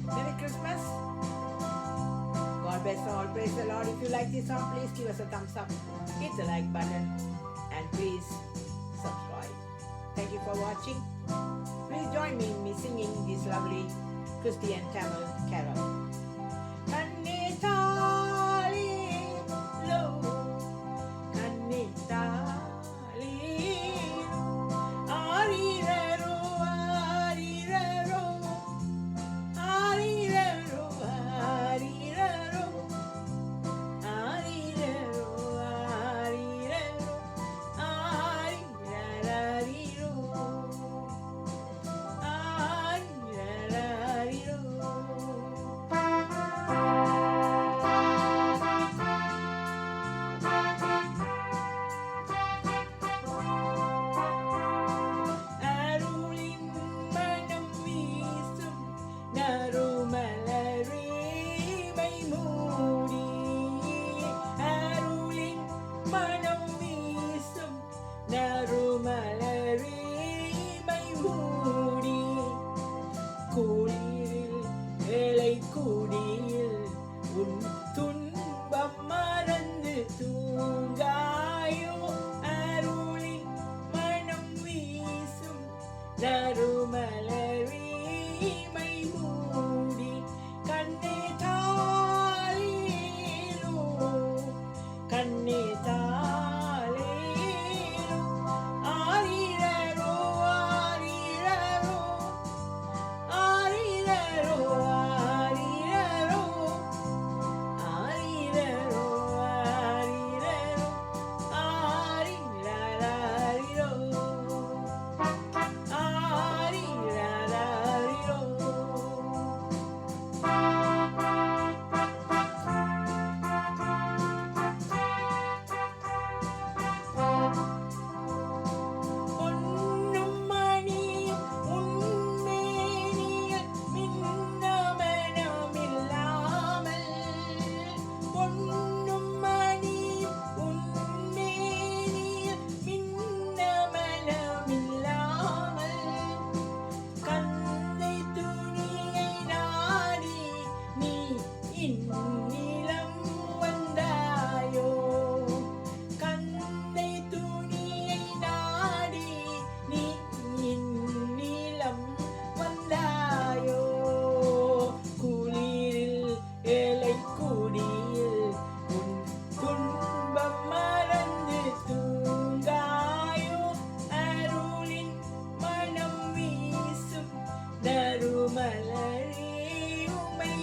Merry Christmas. God bless all. Praise the Lord. If you like this song, please give us a thumbs up. Hit the like button and please subscribe. Thank you for watching. Please join me in me singing this lovely Christian Tamil carol. Kanne thalilo, kanne thalilo, ariraro, ariraro, ariraro, ariraro, ariraro, ariraro, arirarariro, arirarariro. அருளின் மனம் வீசும் நறுமலரே மைமூடி, அருளின் மனம் வீசும் நறுமலரே மைமூடி, குளிரில் ஏழை குடியில் உன் துன்பம் மறந்து தூங்காயோ, அருளின் மனம் வீசும் நறுமலரே மைமூடி, கண்ணே தாளேலோ, கண்ணே தாளேலோ, ஆரிரரோ, ஆரிரரோ, ஆரிரரோ, ஆரிரரோ, ஆரிரரோ, ஆரிரரோ, ஆரிரரரிரோ, ஆரிரரரிரோ. பொன்னும் மணியும் உன்மேனியில் மின்னமனமில்லாமல், பொன்னும் மணியும் உன்மேனியில் மின்னமனமில்லாமல், கந்தை துணியை நாடி நீ இந்நிலம் வந்தாயோ, கந்தை துணியை நாடி நீ இந்நிலம் வந்தாயோ, குளிரில் ஏழை குடியில் உன் துன்பம் மறந்து தூங்காயோ, அருளின் மனம் வீசும் நறுமலரே உமை